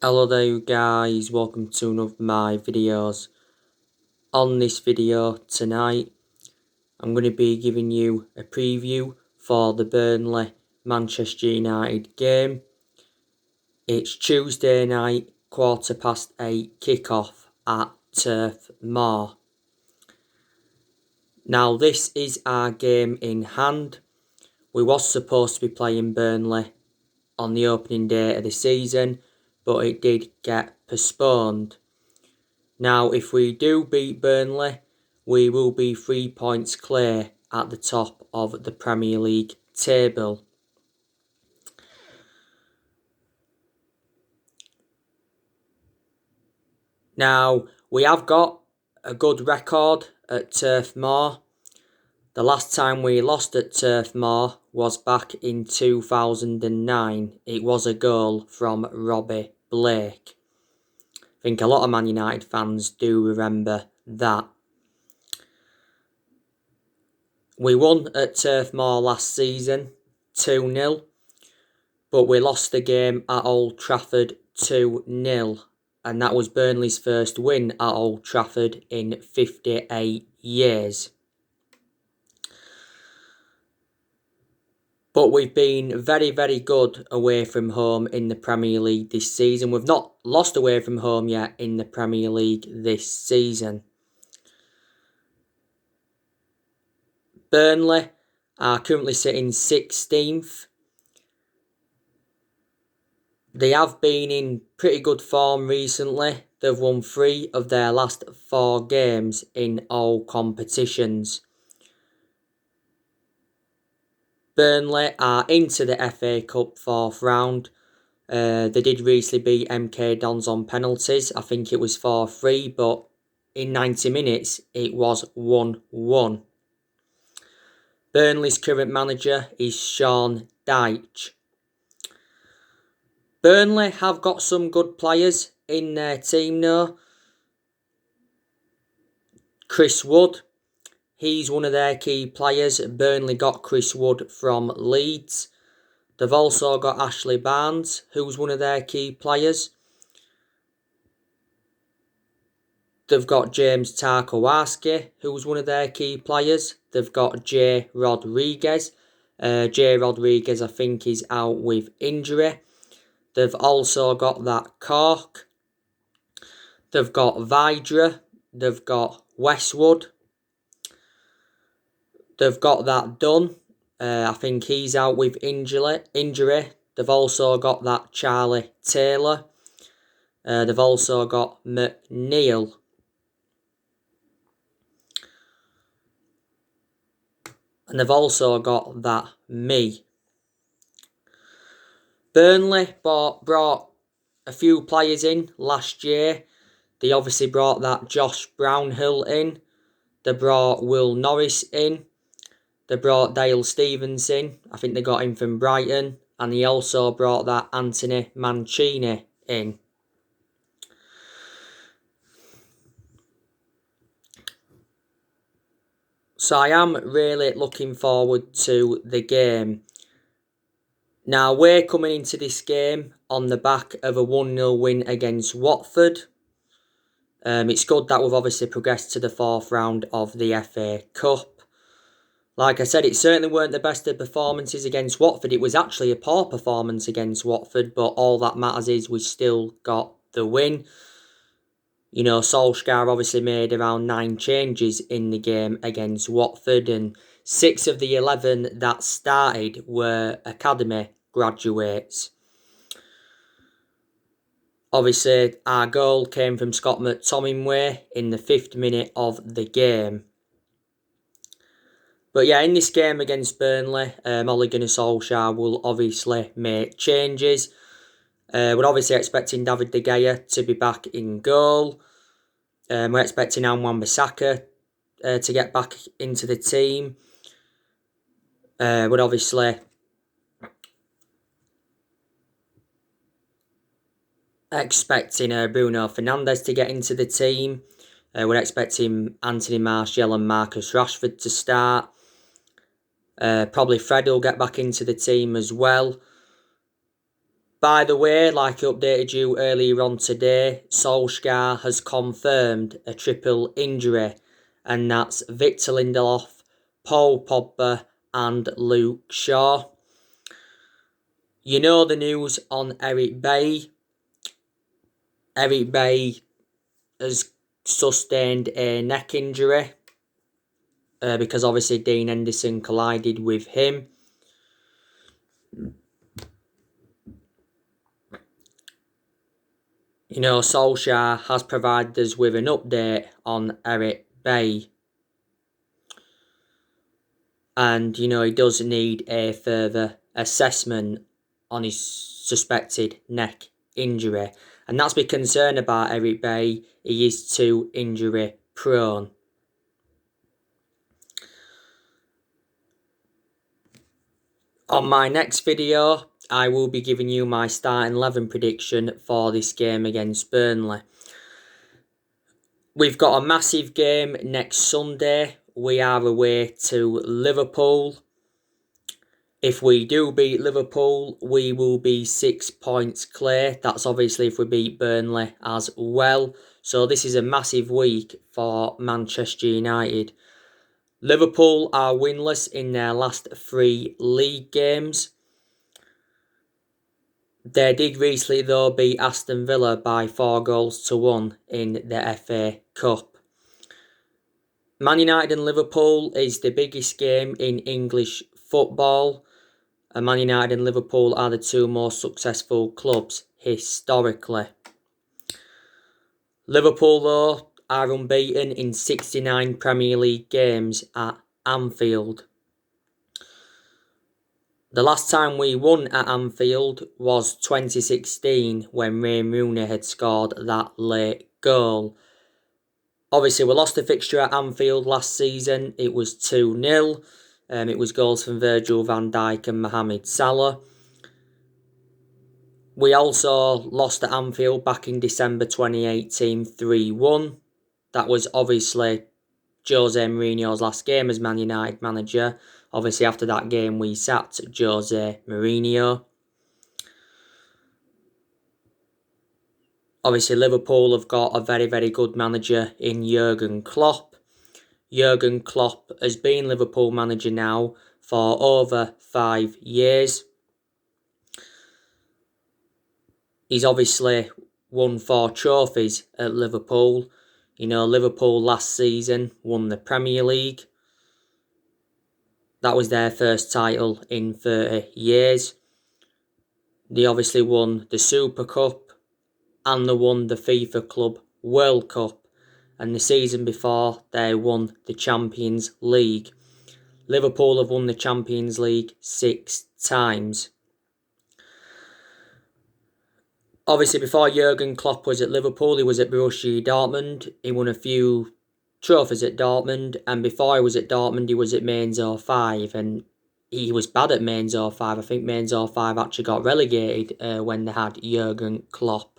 Hello there you guys, welcome to one of my videos. On this video tonight, I'm going to be giving you a preview for the Burnley Manchester United game. It's Tuesday night, 8:15 kickoff at Turf Moor. Now this is our game in hand. We was supposed to be playing Burnley on the opening day of the season, but it did get postponed. Now, if we do beat Burnley, we will be 3 points clear at the top of the Premier League table. Now, we have got a good record at Turf Moor. The last time we lost at Turf Moor was back in 2009. It was a goal from Robbie Blake. I think a lot of Man United fans do remember that. We won at Turf Moor last season, 2-0, but we lost the game at Old Trafford 2-0, and that was Burnley's first win at Old Trafford in 58 years. But we've been very, very good away from home in the Premier League this season. We've not lost away from home yet in the Premier League this season. Burnley are currently sitting 16th. They have been in pretty good form recently. They've won 3 of their last 4 games in all competitions. Burnley are into the FA Cup 4th round. They did recently beat MK Dons on penalties. I think it was 4-3, but in 90 minutes it was 1-1. Burnley's current manager is Sean Dyche. Burnley have got some good players in their team now. Chris Wood, he's one of their key players. Burnley got Chris Wood from Leeds. They've also got Ashley Barnes, who's one of their key players. They've got James Tarkowski, who's one of their key players. They've got Jay Rodriguez. Jay Rodriguez, I think, is out with injury. They've also got that Cork. They've got Vidra. They've got Westwood. They've got that Dunn. I think he's out with injury. They've also got that Charlie Taylor. They've also got McNeil. And they've also got that Me. Burnley brought a few players in last year. They obviously brought that Josh Brownhill in. They brought Will Norris in. They brought Dale Stevens in. I think they got him from Brighton. And he also brought that Anthony Mancini in. So I am really looking forward to the game. Now, we're coming into this game on the back of a 1-0 win against Watford. It's good that we've obviously progressed to the 4th round of the FA Cup. Like I said, it certainly weren't the best of performances against Watford. It was actually a poor performance against Watford, but all that matters is we still got the win. You know, Solskjaer obviously made around 9 changes in the game against Watford, and 6 of the 11 that started were academy graduates. Obviously, our goal came from Scott McTominay in the 5th minute of the game. But yeah, in this game against Burnley, Ole Gunnar Solskjaer will obviously make changes. We're obviously expecting David De Gea to be back in goal. We're expecting Wan-Bissaka to get back into the team. We're obviously expecting Bruno Fernandes to get into the team. We're expecting Anthony Martial and Marcus Rashford to start. Probably Fred will get back into the team as well. By the way, like I updated you earlier on today, Solskjaer has confirmed a triple injury, and that's Victor Lindelof, Paul Pogba and Luke Shaw. You know the news on Eric Bailly. Eric Bailly has sustained a neck injury because obviously Dean Henderson collided with him. You know, Solskjaer has provided us with an update on Eric Bailly. And, you know, he does need a further assessment on his suspected neck injury. And that's my concern about Eric Bailly. He is too injury prone. On my next video, I will be giving you my starting 11 prediction for this game against Burnley. We've got a massive game next Sunday. We are away to Liverpool. If we do beat Liverpool, we will be 6 points clear. That's obviously if we beat Burnley as well. So this is a massive week for Manchester United. Liverpool are winless in their last 3 league games. They did recently though beat Aston Villa by 4-1 in the FA Cup. Man United and Liverpool is the biggest game in English football. And Man United and Liverpool are the 2 most successful clubs historically. Liverpool though are unbeaten in 69 Premier League games at Anfield. The last time we won at Anfield was 2016 when Wayne Rooney had scored that late goal. Obviously we lost the fixture at Anfield last season. It was 2-0. It was goals from Virgil van Dijk and Mohamed Salah. We also lost at Anfield back in December 2018 3-1. That was obviously Jose Mourinho's last game as Man United manager. Obviously after that game we sacked Jose Mourinho. Obviously Liverpool have got a very, very good manager in Jurgen Klopp. Jurgen Klopp has been Liverpool manager now for over 5 years. He's obviously won 4 trophies at Liverpool. You know, Liverpool last season won the Premier League. That was their first title in 30 years. They obviously won the Super Cup and they won the FIFA Club World Cup. And the season before, they won the Champions League. Liverpool have won the Champions League 6 times. Obviously, before Jurgen Klopp was at Liverpool, he was at Borussia Dortmund. He won a few trophies at Dortmund. And before he was at Dortmund, he was at Mainz 05. And he was bad at Mainz 05. I think Mainz 05 actually got relegated when they had Jurgen Klopp.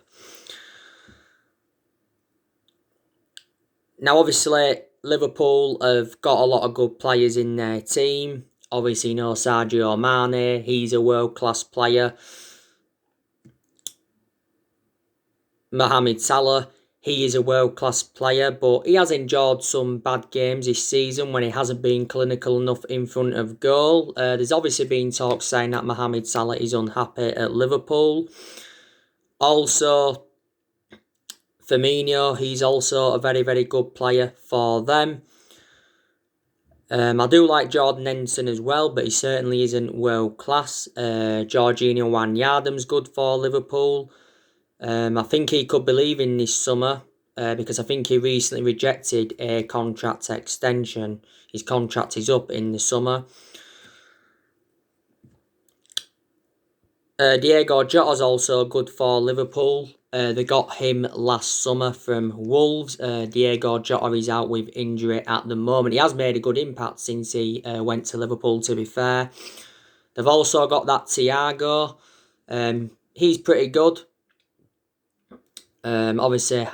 Now, obviously, Liverpool have got a lot of good players in their team. Obviously, you know, Sadio Mane, he's a world-class player. Mohamed Salah, he is a world-class player, but he has endured some bad games this season when he hasn't been clinical enough in front of goal. There's obviously been talk saying that Mohamed Salah is unhappy at Liverpool. Also, Firmino, he's also a very, very good player for them. I do like Jordan Henderson as well, but he certainly isn't world class. Jorginho Wijnaldum's good for Liverpool. I think he could be leaving this summer because I think he recently rejected a contract extension. His contract is up in the summer. Diego Jota's also good for Liverpool. They got him last summer from Wolves. Diego Jota is out with injury at the moment. He has made a good impact since he went to Liverpool, to be fair. They've also got that Thiago. He's pretty good. Obviously,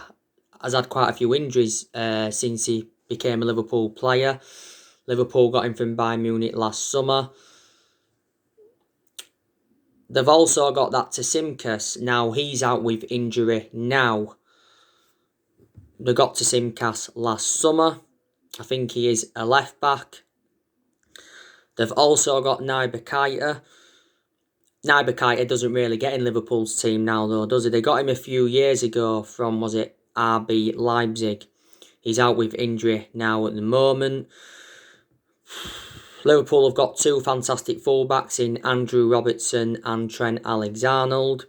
has had quite a few injuries since he became a Liverpool player. Liverpool got him from Bayern Munich last summer. They've also got that Tsimkas. Now, he's out with injury now. They got Tsimkas last summer. I think he is a left back. They've also got Naby Keita. Naby Keita doesn't really get in Liverpool's team now, though, does he? They got him a few years ago from, was it, RB Leipzig. He's out with injury now at the moment. Liverpool have got two fantastic fullbacks in Andrew Robertson and Trent Alexander-Arnold.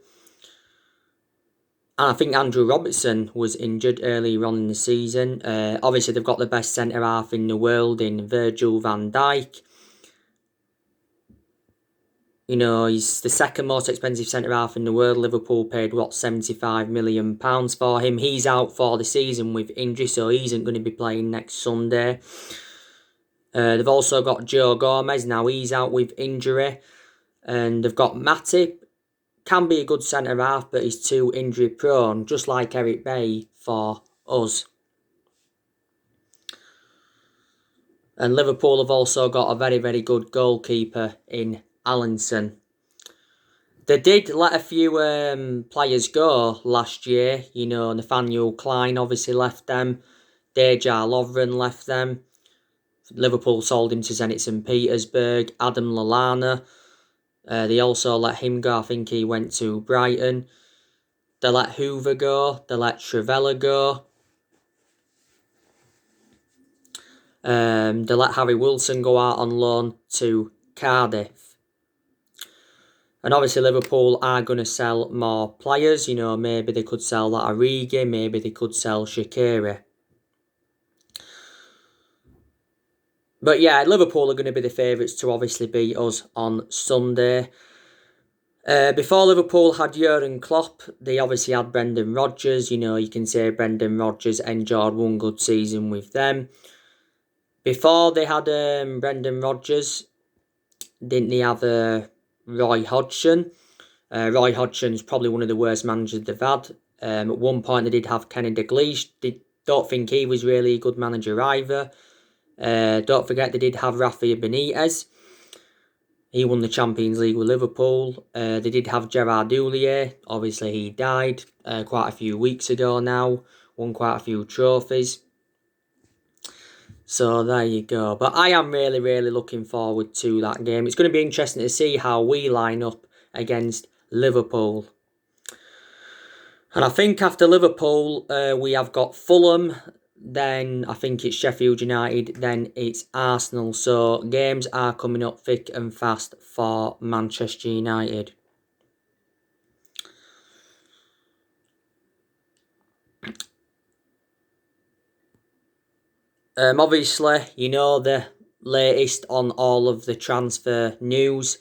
And I think Andrew Robertson was injured earlier on in the season. Obviously, they've got the best centre-half in the world in Virgil van Dijk. You know, he's the second most expensive centre-half in the world. Liverpool paid, £75 million for him. He's out for the season with injury, so he isn't going to be playing next Sunday. They've also got Joe Gomez. Now he's out with injury. And they've got Matip. Can be a good centre-half, but he's too injury-prone, just like Eric Bailly for us. And Liverpool have also got a very, very good goalkeeper in Alisson. They did let a few players go last year. You know, Nathaniel Klein obviously left them. Dejan Lovren left them. Liverpool sold him to Zenit St. Petersburg. Adam Lallana. They also let him go. I think he went to Brighton. They let Hoover go. They let Trivella go. They let Harry Wilson go out on loan to Cardiff. And obviously Liverpool are going to sell more players. You know, maybe they could sell that Origi. Maybe they could sell Shaqiri. But yeah, Liverpool are going to be the favourites to obviously beat us on Sunday. Before Liverpool had Jurgen Klopp, they obviously had Brendan Rodgers. You know, you can say Brendan Rodgers enjoyed one good season with them. Before they had Brendan Rodgers, didn't they have Roy Hodgson? Roy Hodgson's probably one of the worst managers they've had. At one point they did have Kenny Dalglish. Don't think he was really a good manager either. Don't forget they did have Rafa Benitez. He won the Champions League with Liverpool. They did have Gerard Houllier. Obviously he died quite a few weeks ago now. Won quite a few trophies. So there you go. But I am really, really looking forward to that game. It's going to be interesting to see how we line up against Liverpool. And I think after Liverpool, we have got Fulham. Then I think it's Sheffield United. Then it's Arsenal. So games are coming up thick and fast for Manchester United. Obviously, you know the latest on all of the transfer news.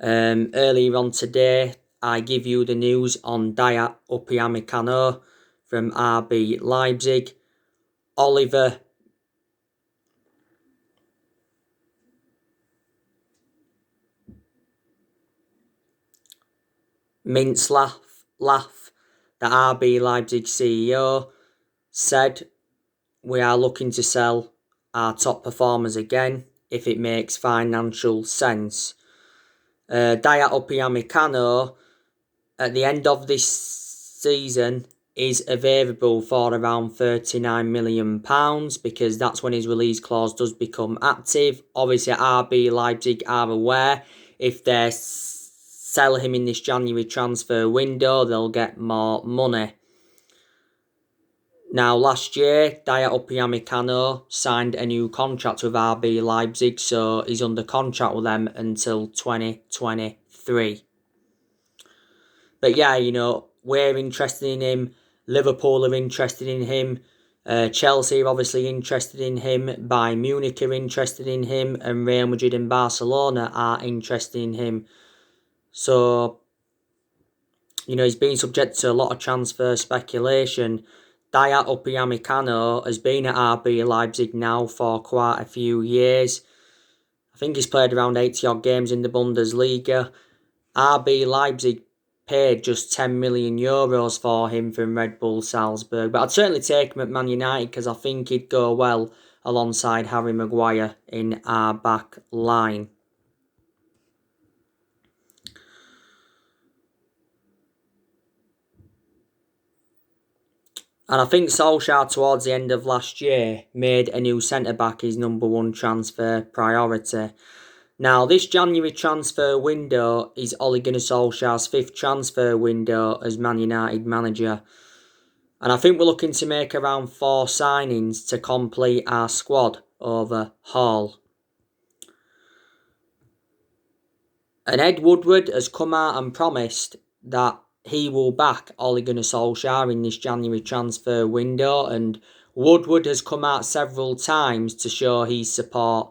Earlier on today, I give you the news on Dayot Upamecano from RB Leipzig. Oliver Mintzlaff, the RB Leipzig CEO, said, "We are looking to sell our top performers again if it makes financial sense." Dayot Upamecano, at the end of this season, is available for around £39 million because that's when his release clause does become active. Obviously, RB Leipzig are aware if they sell him in this January transfer window, they'll get more money. Now, last year, Dayot Upamecano signed a new contract with RB Leipzig, so he's under contract with them until 2023. But yeah, you know, we're interested in him. Liverpool are interested in him. Chelsea are obviously interested in him. Bayern Munich are interested in him. And Real Madrid and Barcelona are interested in him. So, you know, he's been subject to a lot of transfer speculation. Dayot Upamecano has been at RB Leipzig now for quite a few years. I think he's played around 80-odd games in the Bundesliga. RB Leipzig paid just €10 million for him from Red Bull Salzburg. But I'd certainly take him at Man United because I think he'd go well alongside Harry Maguire in our back line. And I think Solskjaer, towards the end of last year, made a new centre-back his number one transfer priority. Now, this January transfer window is Ole Gunnar Solskjaer's 5th transfer window as Man United manager. And I think we're looking to make around 4 signings to complete our squad overhaul. And Ed Woodward has come out and promised that he will back Ole Gunnar Solskjaer in this January transfer window, and Woodward has come out several times to show his support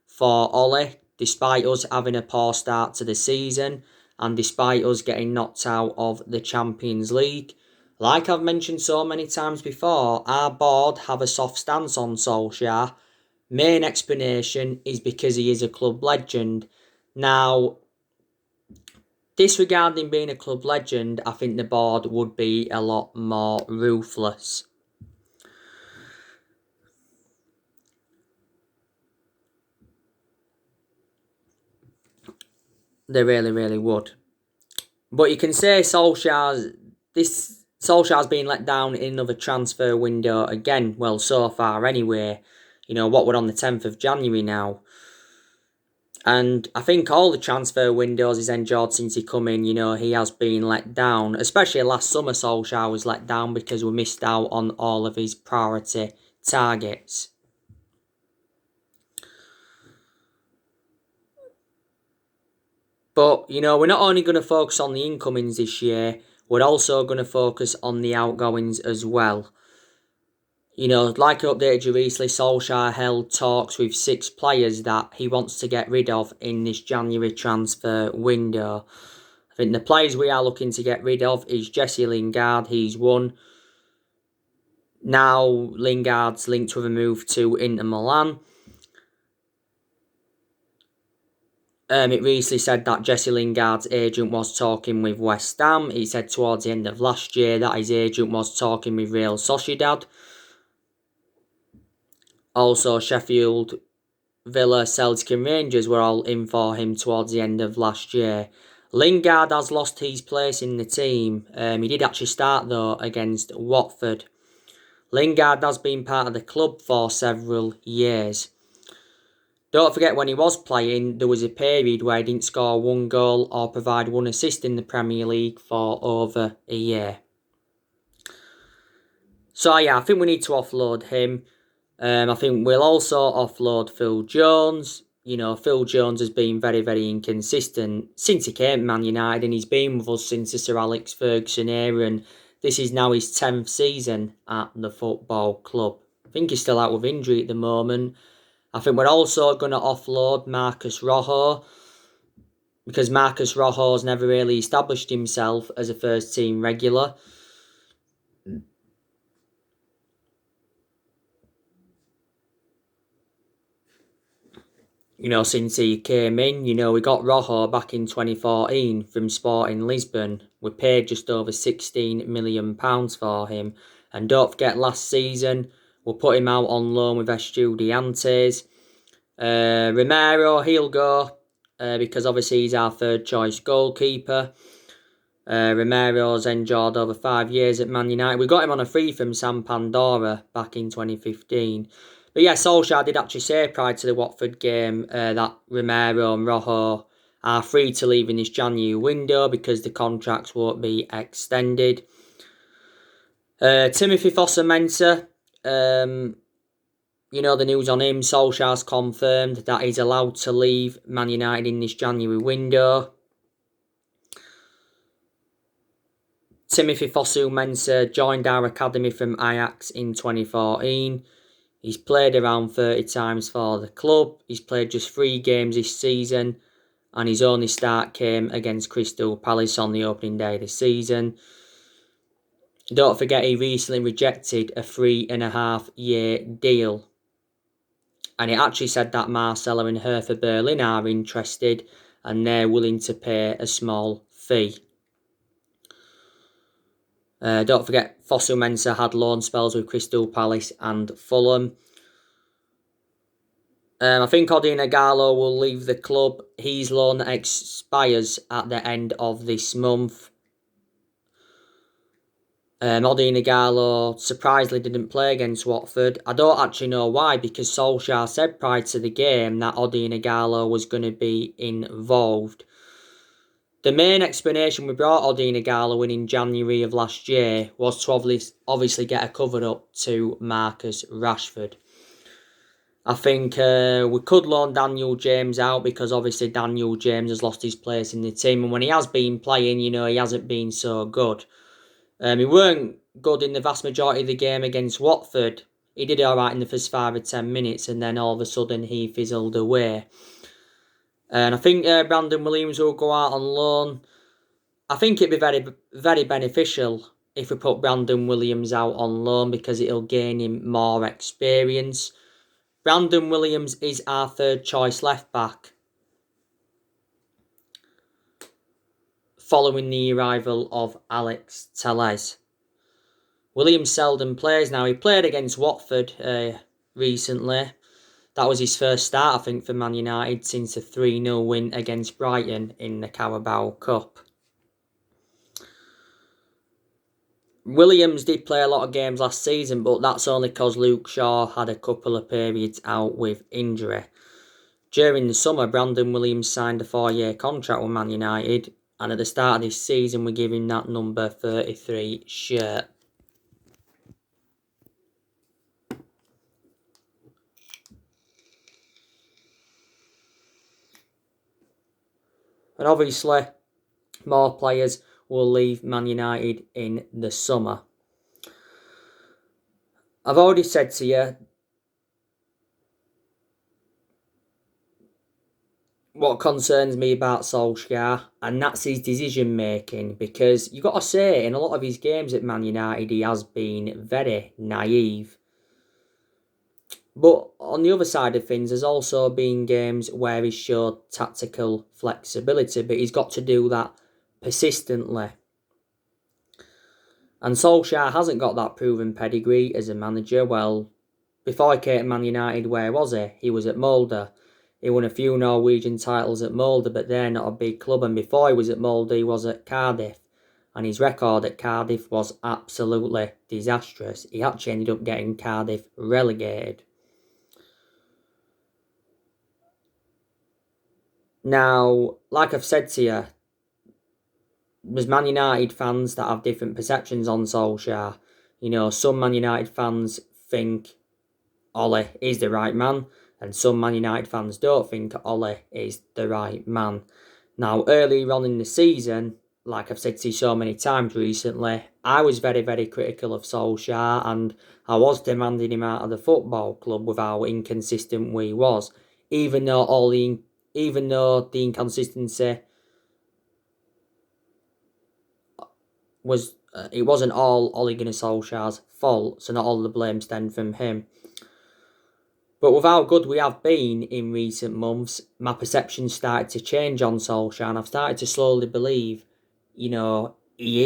for Ole, despite us having a poor start to the season and despite us getting knocked out of the Champions League. Like I've mentioned so many times before, our board have a soft stance on Solskjaer. Main explanation is because he is a club legend. Now, disregarding being a club legend, I think the board would be a lot more ruthless. They really, really would. But you can say Solskjaer's been let down in another transfer window again. Well, so far anyway. You know, what, we're on the 10th of January now. And I think all the transfer windows he's enjoyed since he come in, you know, he has been let down. Especially last summer, Solskjaer was let down because we missed out on all of his priority targets. But, you know, we're not only going to focus on the incomings this year, we're also going to focus on the outgoings as well. You know, like I updated you recently, Solskjaer held talks with 6 players that he wants to get rid of in this January transfer window. I think the players we are looking to get rid of is Jesse Lingard. He's one. Now Lingard's linked with a move to Inter Milan. It recently said that Jesse Lingard's agent was talking with West Ham. He said towards the end of last year that his agent was talking with Real Sociedad. Also, Sheffield, Villa, Celtic and Rangers were all in for him towards the end of last year. Lingard has lost his place in the team. He did actually start though against Watford. Lingard has been part of the club for several years. Don't forget, when he was playing, there was a period where he didn't score 1 goal or provide 1 assist in the Premier League for over a year. So yeah, I think we need to offload him. I think we'll also offload Phil Jones. You know, Phil Jones has been very, very inconsistent since he came to Man United, and he's been with us since the Sir Alex Ferguson era, and this is now his 10th season at the football club. I think he's still out with injury at the moment. I think we're also going to offload Marcus Rojo, because Marcus Rojo's never really established himself as a first team regular. You know, since he came in, you know, we got Rojo back in 2014 from Sporting Lisbon. We paid just over £16 million for him. And don't forget, last season, we put him out on loan with Estudiantes. Romero, he'll go, because obviously he's our 3rd choice goalkeeper. Romero's endured over 5 years at Man United. We got him on a free from San Pandora back in 2015. But yeah, Solskjaer did actually say prior to the Watford game that Romero and Rojo are free to leave in this January window because the contracts won't be extended. Timothy Fosu-Mensah, you know the news on him. Solskjaer's confirmed that he's allowed to leave Man United in this January window. Timothy Fosu-Mensah joined our academy from Ajax in 2014. He's played around 30 times for the club. He's played just 3 games this season, and his only start came against Crystal Palace on the opening day of the season. Don't forget, he recently rejected a 3.5-year deal. And it actually said that Marcelo and Hertha Berlin are interested, and they're willing to pay a small fee. Don't forget, Fosu-Mensah had loan spells with Crystal Palace and Fulham. I think Odion Ighalo will leave the club. His loan expires at the end of this month. Odi Nagalo surprisingly didn't play against Watford. I don't actually know why, because Solskjaer said prior to the game that Odi Nagalo was going to be involved. The main explanation we brought Odi Nagalo in January of last year was to obviously get a cover up to Marcus Rashford. I think we could loan Daniel James out, because obviously Daniel James has lost his place in the team, and when he has been playing, he hasn't been so good. He weren't good in the vast majority of the game against Watford. He did alright in the first 5 or 10 minutes, and then all of a sudden he fizzled away. And I think Brandon Williams will go out on loan. I think it'd be very, very beneficial if we put Brandon Williams out on loan, because it'll gain him more experience. Brandon Williams is our third choice left back, following the arrival of Alex Telles. Williams seldom plays now. He played against Watford recently. That was his first start, I think, for Man United since a 3-0 win against Brighton in the Carabao Cup. Williams did play a lot of games last season, but that's only because Luke Shaw had a couple of periods out with injury. During the summer, Brandon Williams signed a 4-year contract with Man United, and at the start of this season, we give him that number 33 shirt. And obviously, more players will leave Man United in the summer. I've already said to you what concerns me about Solskjaer, and that's his decision making, because you've got to say, in a lot of his games at Man United, he has been very naive. But on the other side of things, there's also been games where he's showed tactical flexibility, but he's got to do that persistently. And Solskjaer hasn't got that proven pedigree as a manager. Well, before he came to Man United, where was he? He was at Molde. He won a few Norwegian titles at Molde, but they're not a big club. And before he was at Molde, he was at Cardiff. And his record at Cardiff was absolutely disastrous. He actually ended up getting Cardiff relegated. Now, like I've said to you, there's Man United fans that have different perceptions on Solskjaer. Some Man United fans think Ole is the right man, and some Man United fans don't think Ole is the right man. Now, earlier on in the season, like I've said to you so many times recently, I was very, very critical of Solskjaer, and I was demanding him out of the football club with how inconsistent he was, even though the inconsistency was it wasn't all Ole Gunnar Solskjaer's fault, so not all the blame stemmed from him. But with how good we have been in recent months, my perception started to change on Solskjaer, and I've started to slowly believe, he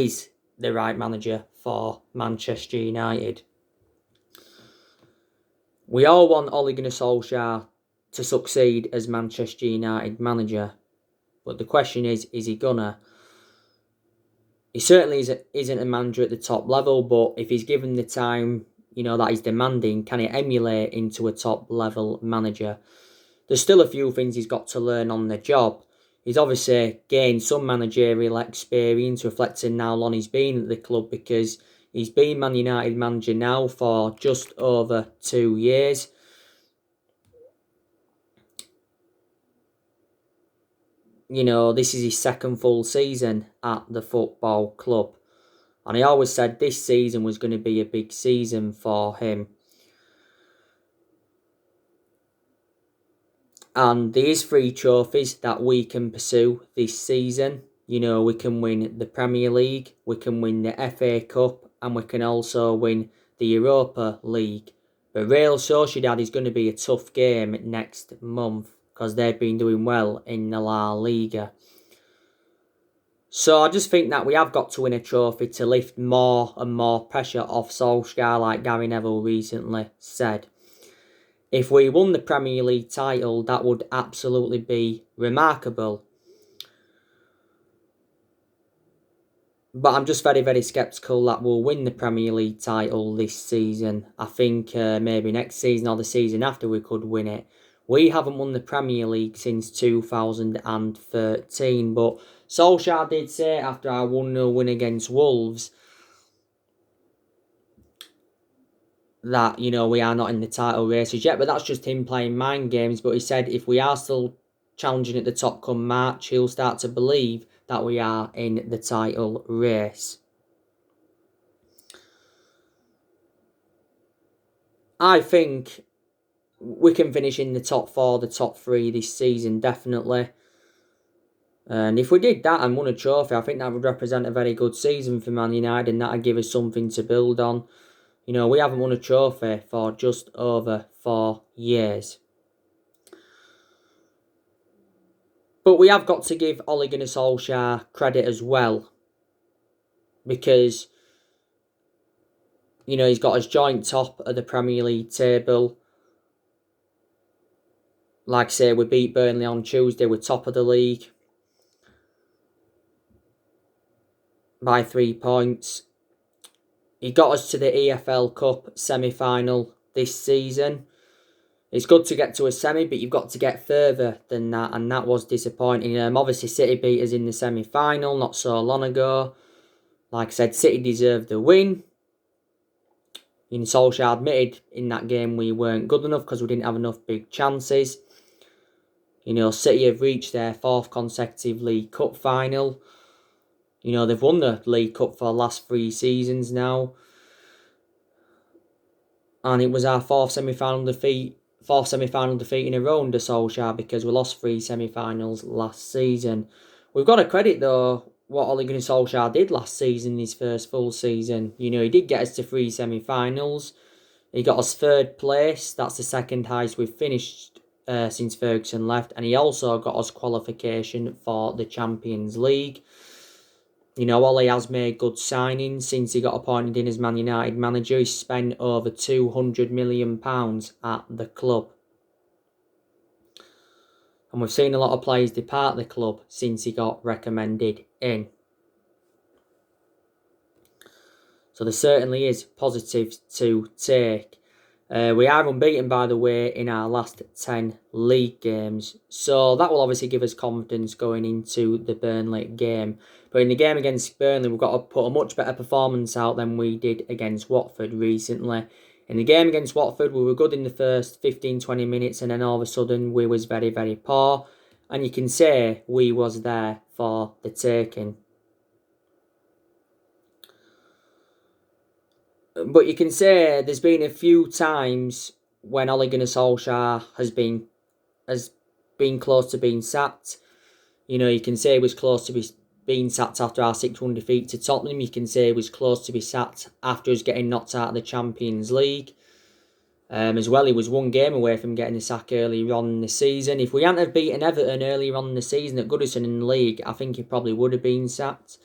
is the right manager for Manchester United. We all want Ole Gunnar Solskjaer to succeed as Manchester United manager, but the question is he gonna? He certainly isn't a manager at the top level, but if he's given the time, that he's demanding, can he emulate into a top level manager? There's still a few things he's got to learn on the job. He's obviously gained some managerial experience, reflecting how long he's been at the club, because he's been Man United manager now for just over 2 years. This is his second full season at the football club. And he always said this season was going to be a big season for him. And there is 3 trophies that we can pursue this season. We can win the Premier League, we can win the FA Cup, and we can also win the Europa League. But Real Sociedad is going to be a tough game next month, because they've been doing well in the La Liga. So I just think that we have got to win a trophy to lift more and more pressure off Solskjaer, like Gary Neville recently said. If we won the Premier League title, that would absolutely be remarkable. But I'm just very, very sceptical that we'll win the Premier League title this season. I think maybe next season or the season after we could win it. We haven't won the Premier League since 2013. But Solskjaer did say after our 1-0 win against Wolves that, you know, we are not in the title races yet. But that's just him playing mind games. But he said if we are still challenging at the top come March, he'll start to believe that we are in the title race. I think we can finish in the top 4, the top 3 this season, definitely. And if we did that and won a trophy, I think that would represent a very good season for Man United, and that would give us something to build on. You know, we haven't won a trophy for just over 4 years. But we have got to give Ole Gunnar Solskjaer credit as well. Because, you know, he's got us joint top of the Premier League table. Like I say, we beat Burnley on Tuesday. We're top of the league by 3 points. He got us to the EFL Cup semi-final this season. It's good to get to a semi, but you've got to get further than that, and that was disappointing. Obviously, City beat us in the semi-final not so long ago. Like I said, City deserved the win. Solskjaer admitted in that game we weren't good enough because we didn't have enough big chances. City have reached their 4th consecutive League Cup final. They've won the League Cup for the last 3 seasons now. And it was our 4th semi-final defeat in a row under Solskjaer because we lost 3 semi-finals last season. We've got to credit, though, what Ole Gunnar Solskjaer did last season, his first full season. He did get us to 3 semi-finals. He got us 3rd place. That's the 2nd highest we've finished since Ferguson left. And he also got us qualification for the Champions League. Ole has made good signings since he got appointed in as Man United manager. He's spent over £200 million at the club. And we've seen a lot of players depart the club since he got recommended in. So there certainly is positives to take. We are unbeaten, by the way, in our last 10 league games. So that will obviously give us confidence going into the Burnley game. But in the game against Burnley, we've got to put a much better performance out than we did against Watford recently. In the game against Watford, we were good in the first 15-20 minutes, and then all of a sudden we was very, very poor. And you can say we was there for the taking. But you can say there's been a few times when Ole Gunnar Solskjaer has been close to being sacked. You can say he was close to being sacked after our 6-1 defeat to Tottenham. You can say he was close to be sacked after us getting knocked out of the Champions League. As well, he was 1 game away from getting the sack earlier on in the season. If we hadn't have beaten Everton earlier on in the season at Goodison in the league, I think he probably would have been sacked.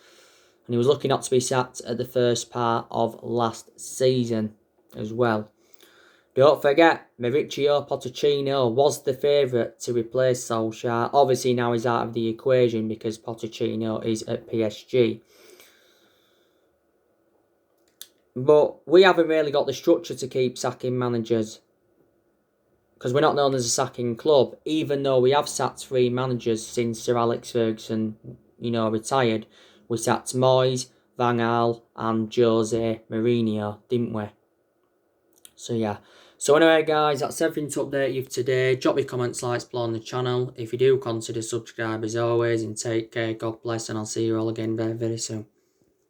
And he was lucky not to be sacked at the first part of last season as well. Don't forget, Mauricio Pochettino was the favourite to replace Solskjaer. Obviously now he's out of the equation because Pochettino is at PSG. But we haven't really got the structure to keep sacking managers. Because we're not known as a sacking club. Even though we have sacked 3 managers since Sir Alex Ferguson, retired. We sacked Moyes, Van Gaal and Jose Mourinho, didn't we? So yeah. So anyway guys, that's everything to update you today. Drop your comments, likes below on the channel. If you do, consider subscribe as always, and take care. God bless, and I'll see you all again very, very soon.